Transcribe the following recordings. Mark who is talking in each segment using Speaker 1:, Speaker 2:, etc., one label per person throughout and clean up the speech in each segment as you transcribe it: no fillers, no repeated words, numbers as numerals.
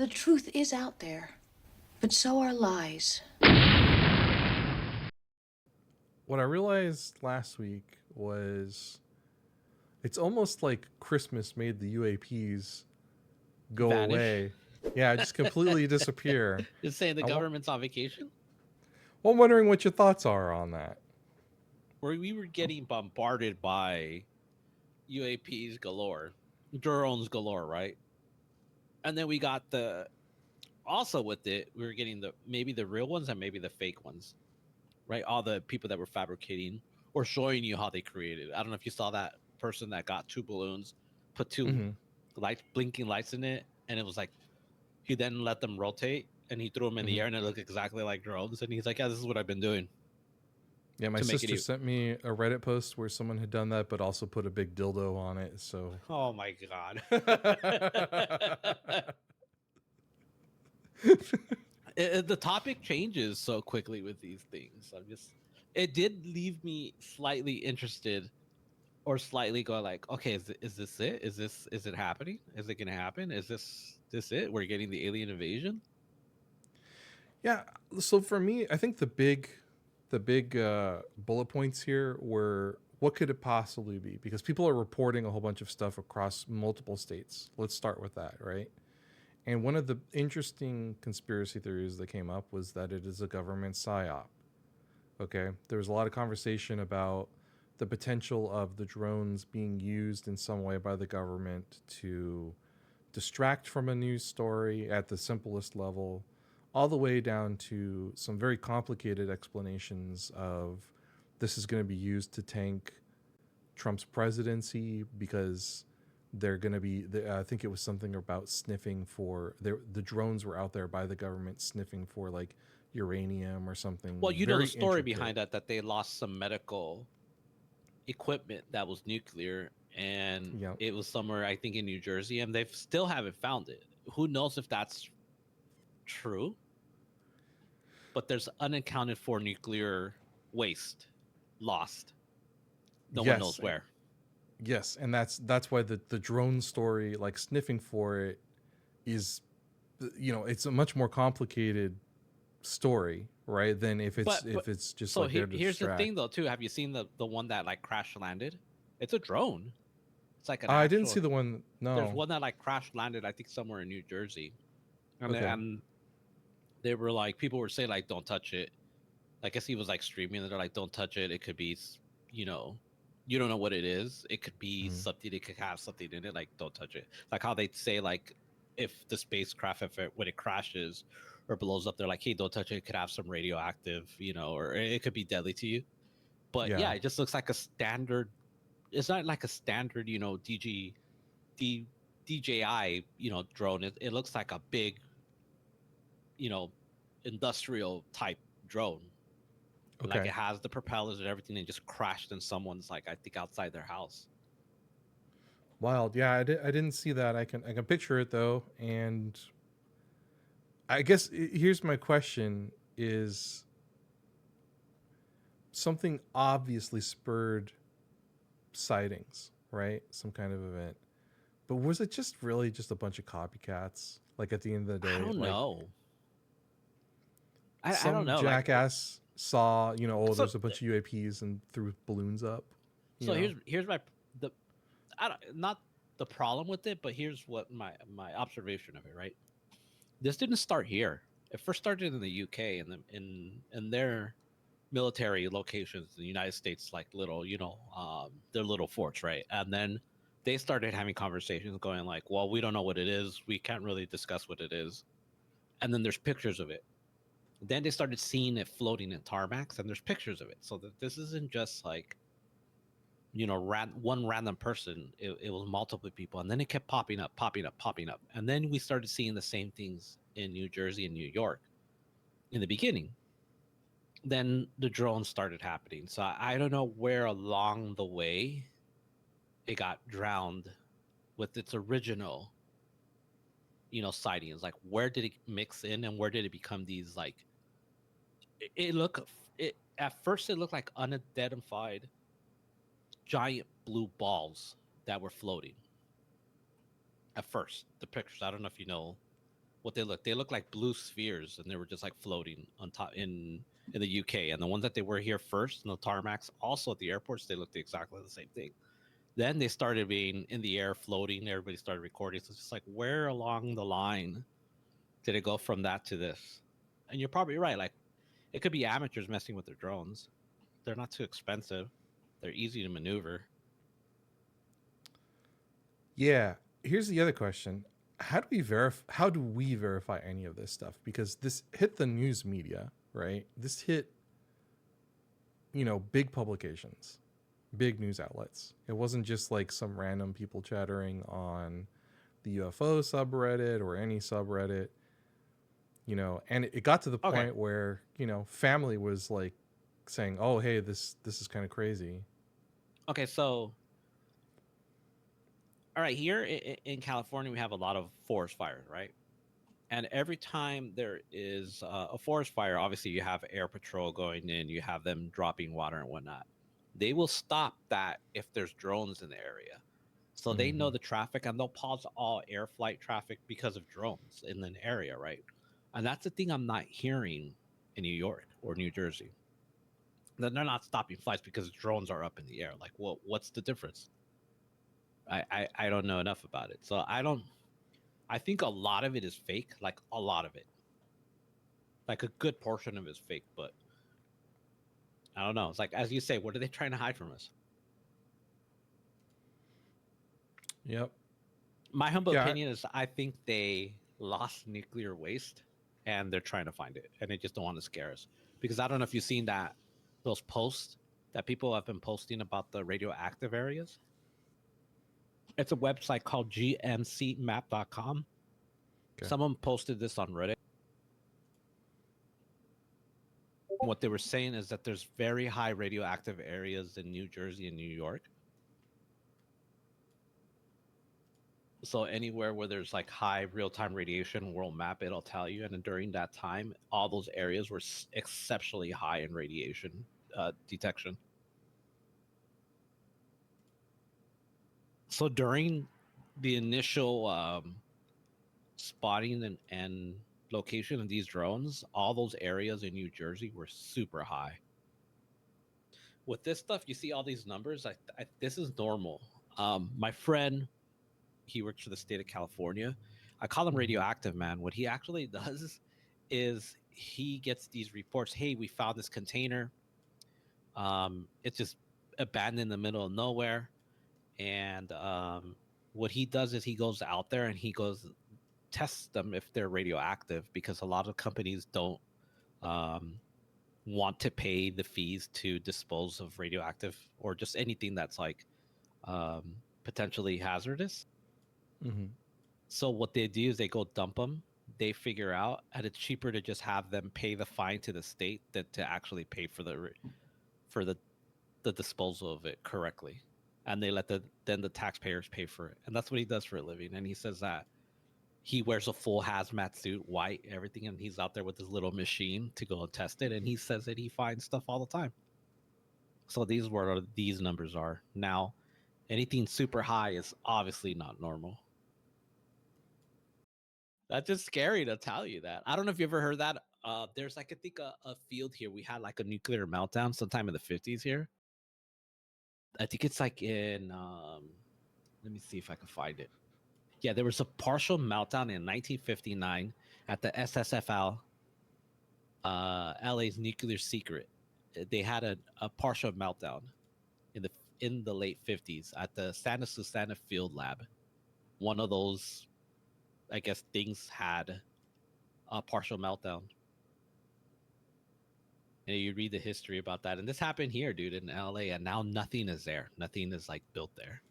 Speaker 1: the truth is out there, but so are lies.
Speaker 2: What I realized last week was it's almost like Christmas made the UAPs go
Speaker 3: Vanish.
Speaker 2: away. Yeah, just completely disappear.
Speaker 3: Just saying the
Speaker 2: I wa-
Speaker 3: government's on vacation.
Speaker 2: well, I'm wondering what your thoughts are on that.
Speaker 3: Where we were getting bombarded by UAPs galore, drones galore, right? And then we got the also with it, we were getting the maybe the real ones and maybe the fake ones, right? All the people that were fabricating or showing you how they created. I don't know if you saw that person that got two balloons, put two
Speaker 2: Hmm.
Speaker 3: light blinking lights in it, and it was like he then let them rotate and he threw them in the
Speaker 2: Hmm.
Speaker 3: air and it looked exactly like drones. And he's like, "Yeah, this is what I've been doing
Speaker 2: Yeah, my
Speaker 3: to make it."
Speaker 2: sister sent me a Reddit post where someone had done that, but also put a big dildo on it. So,
Speaker 3: Oh my god. The topic changes so quickly with these things. I'm just it did leave me slightly interested or slightly go like, okay, is this it? Is it happening? Is it gonna happen? Is this it? We're getting the alien invasion?
Speaker 2: yeah. So for me, I think the big bullet points here were what could it possibly be? Because people are reporting a whole bunch of stuff across multiple states. Let's start with that, right? And one of the interesting conspiracy theories that came up was that it is a government psyop. Okay, there was a lot of conversation about the potential of the drones being used in some way by the government to distract from a news story at the simplest level, all the way down to some very complicated explanations of this is going to be used to tank Trump's presidency because they're going to be. I think it was something about sniffing for the drones were out there by the government sniffing for like uranium or
Speaker 3: Well,
Speaker 2: something
Speaker 3: you know the
Speaker 2: very
Speaker 3: story
Speaker 2: intricate.
Speaker 3: behind that they lost some medical equipment that was nuclear and
Speaker 2: Yeah,
Speaker 3: it was somewhere I think in New Jersey and they still haven't found it. Who knows if that's true? But there's unaccounted for nuclear waste lost. No one
Speaker 2: yes,
Speaker 3: knows where.
Speaker 2: yes, and that's why the drone story, like sniffing for it, is it's a much more complicated story, right? Than if
Speaker 3: But
Speaker 2: it's just
Speaker 3: so
Speaker 2: like there to
Speaker 3: here's the thing
Speaker 2: distract.
Speaker 3: though too. Have you seen the one that like crash landed? It's a drone. It's like an
Speaker 2: I didn't
Speaker 3: actual.
Speaker 2: see the one.
Speaker 3: There's
Speaker 2: No.
Speaker 3: one that like crash landed. I think somewhere in New Jersey,
Speaker 2: Okay.
Speaker 3: and they were like people were saying like don't touch it. I guess he was like streaming and they're like don't touch it. It could be you know you don't know what it is. It could be
Speaker 2: Mhm.
Speaker 3: something. It could have something in it. Like don't touch it. Like how they say like if the spacecraft if it, when it crashes or blows up, they're like hey don't touch it. It could have some radioactive or it could be deadly to you. But
Speaker 2: Yeah.
Speaker 3: yeah, it just looks like a standard. It's not like a standard, D, DJI, drone. It looks like a big, you know, industrial type drone. And like
Speaker 2: Okay.
Speaker 3: it has the propellers and everything, and just crashed in someone's like I think outside their house.
Speaker 2: Wild. Yeah, I didn't see that. I can picture it though, and I guess here's my question: is something obviously spurred sightings, right? Some kind of event, but was it just really just a bunch of copycats? Like at the end of the
Speaker 3: I
Speaker 2: day,
Speaker 3: don't
Speaker 2: like
Speaker 3: know. I don't
Speaker 2: some
Speaker 3: know. Like
Speaker 2: jackass saw, oh,
Speaker 3: so.
Speaker 2: there's a bunch of UAPs and threw balloons up, you
Speaker 3: So
Speaker 2: know?
Speaker 3: here's my the I don't not the problem with it, but here's what my observation of it. Right, this didn't start here. It first started in the UK and in their military locations in the United States, like little, their little forts, right? And then they started having conversations, going like, "Well, we don't know what it is. We can't really discuss what it is." And then there's pictures of it. Then they started seeing it floating in tarmacs, and there's pictures of it. So that this isn't just like one random person. It was multiple people, and then it kept popping up, popping up, popping up, and then we started seeing the same things in New Jersey and New York in the beginning. Then the drones started happening. So I don't know where along the way it got drowned with its original, sightings. Like where did it mix in and where did it become these like it look it at first it looked like unidentified giant blue balls that were floating at first. The pictures. I don't know if you know what they look like blue spheres, and they were just like floating on top in the UK. And the ones that they were here first, and the tarmacs, also at the airports, they looked exactly the same thing. Then they started being in the air, floating. Everybody started recording. So it's just like, where along the line did it go from that to this? And you're probably right. Like, it could be amateurs messing with their drones. They're not too expensive. They're easy to maneuver.
Speaker 2: Yeah. Here's the other question. How do we verify any of this stuff? Because this hit the news media, right? This hit, big publications, big news outlets. It wasn't just like some random people chattering on the UFO subreddit or any subreddit, and it got to the
Speaker 3: Okay.
Speaker 2: point where, family was like saying, "Oh, hey, this is kind of crazy."
Speaker 3: Okay. So, all right, here in California, we have a lot of forest fires, right? And every time there is a forest fire, obviously you have air patrol going in, you have them dropping water and whatnot. They will stop that if there's drones in the area. So they know
Speaker 2: Mm-hmm.
Speaker 3: the traffic, and they'll pause all air flight traffic because of drones in an area, right? And that's the thing I'm not hearing in New York or New Jersey. That they're not stopping flights because drones are up in the air. Like, what's the difference? I don't know enough about it. So I don't. I think a lot of it is fake, like a lot of it. Like a good portion of it is fake, but I don't know. It's like, as you say, what are they trying to hide from us?
Speaker 2: Yep.
Speaker 3: My humble
Speaker 2: Yeah.
Speaker 3: opinion is I think they lost nuclear waste and they're trying to find it, and they just don't want to scare us. Because I don't know if you've seen that those posts that people have been posting about the radioactive areas. It's a website called gmcmap.com.
Speaker 2: Okay.
Speaker 3: Someone posted this on Reddit. What they were saying is that there's very high radioactive areas in New Jersey and New York. So anywhere where there's like high real-time radiation world map, it'll tell you. And then during that time, all those areas were exceptionally high in radiation detection. So during the initial spotting and location of these drones, all those areas in New Jersey were super high. With this stuff, you see all these numbers. This is normal. My friend, he works for the state of California. I call him
Speaker 2: Mm-hmm.
Speaker 3: radioactive man. What he actually does is he gets these reports. Hey, we found this container. It's just abandoned in the middle of nowhere. And what he does is he goes out there and he goes tests them if they're radioactive, because a lot of companies don't um, want to pay the fees to dispose of radioactive or just anything that's like potentially hazardous.
Speaker 2: Mm-hmm.
Speaker 3: So what they do is they go dump them. They figure out, and it's cheaper to just have them pay the fine to the state than to actually pay for for the disposal of it correctly. And they let the taxpayers pay for it. And that's what he does for a living. And he says that he wears a full hazmat suit, white, everything, and he's out there with his little machine to go and test it. And he says that he finds stuff all the time. So these numbers are now. Anything super high is obviously not normal. That's just scary to tell you that. I don't know if you ever heard that. There's like I think a field here. We had like a nuclear meltdown sometime in the 50s here. I think it's like in let me see if I can find it. Yeah, there was a partial meltdown in 1959 at the SSFL, LA's nuclear secret. They had a partial meltdown in the late 50s at the Santa Susana Field Lab. One of those, I guess, things had a partial meltdown. And you read the history about that. And this happened here, dude, in LA. And now nothing is there. Nothing is like built there.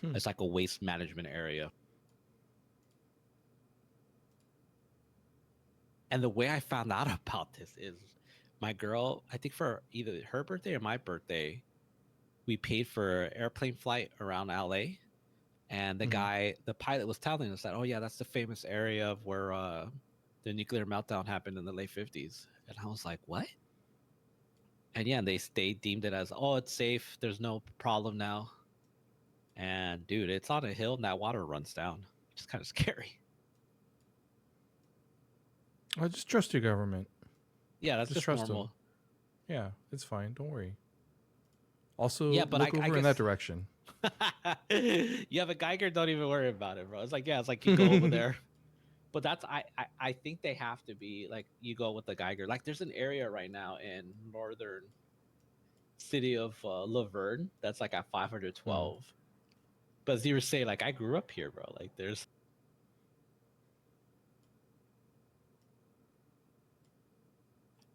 Speaker 2: Hmm.
Speaker 3: It's like a waste management area. And the way I found out about this is my girl, I think for either her birthday or my birthday, we paid for an airplane flight around LA. And
Speaker 2: Mm-hmm.
Speaker 3: the pilot was telling us that, oh, yeah, that's the famous area of where the nuclear meltdown happened in the late 50s. And I was like, what? And yeah, they deemed it as, oh, it's safe. There's no problem now. And dude, it's on a hill and that water runs down, which is kind of scary.
Speaker 2: I just trust your government.
Speaker 3: Yeah, that's
Speaker 2: Just
Speaker 3: just
Speaker 2: trust them.
Speaker 3: normal.
Speaker 2: Yeah, it's fine. Don't worry. Also,
Speaker 3: Yeah, but
Speaker 2: look
Speaker 3: I
Speaker 2: over in that
Speaker 3: guess
Speaker 2: direction.
Speaker 3: you have a Geiger. Don't even worry about it, bro. It's like, yeah, it's like you go over there. But that's I think they have to be like you go with the Geiger. Like there's an area right now in northern city of Laverne that's like at
Speaker 2: Hmm.
Speaker 3: 512. But as you were saying, like I grew up here, bro. Like there's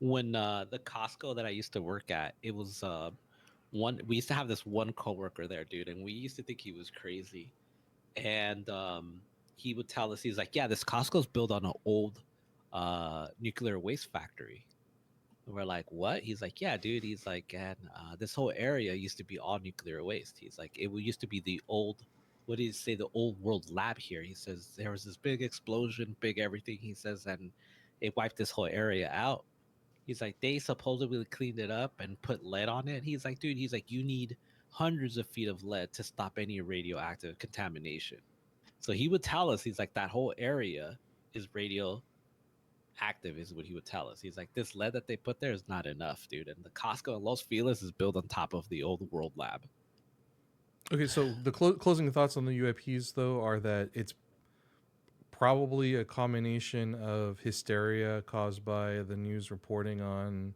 Speaker 3: when the Costco that I used to work at, it was one we used to have this one coworker there, dude, and we used to think he was crazy. And he would tell us, he's like, yeah, this Costco's built on an old nuclear waste factory. And we're like, what? He's like, yeah, dude. He's like, and this whole area used to be all nuclear waste. He's like, used to be the old, what did he say, the old world lab here. He says there was this big explosion, big everything. He says, and it wiped this whole area out. He's like, they supposedly cleaned it up and put lead on it. He's like, dude, he's like, you need hundreds of feet of lead to stop any radioactive contamination. So he would tell us, he's like, that whole area is radioactive, is what he would tell us. He's like, this lead that they put there is not enough, dude. And the Costco in Los Feliz is built on top of the old world lab.
Speaker 2: Okay, so the closing thoughts on the UAPs though are that it's probably a combination of hysteria caused by the news reporting on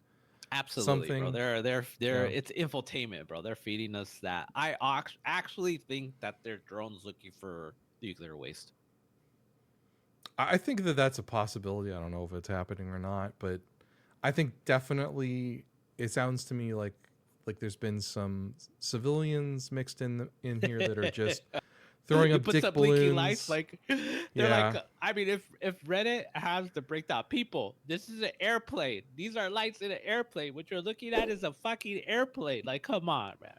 Speaker 3: Absolutely, bro.
Speaker 2: something.
Speaker 3: They're
Speaker 2: Yeah.
Speaker 3: it's infotainment, bro. They're feeding us that. I actually think that they're drones looking for nuclear waste.
Speaker 2: I think that that's a possibility. I don't know if it's happening or not, but I think definitely it sounds to me like there's been some civilians mixed in here that are just throwing
Speaker 3: You
Speaker 2: up
Speaker 3: put
Speaker 2: dick
Speaker 3: some blinking lights,
Speaker 2: balloons.
Speaker 3: like they're like,
Speaker 2: Yeah.
Speaker 3: I mean, if Reddit has the breakdown, people, this is an airplane. These are lights in an airplane. What you're looking at is a fucking airplane. Like, come on, man.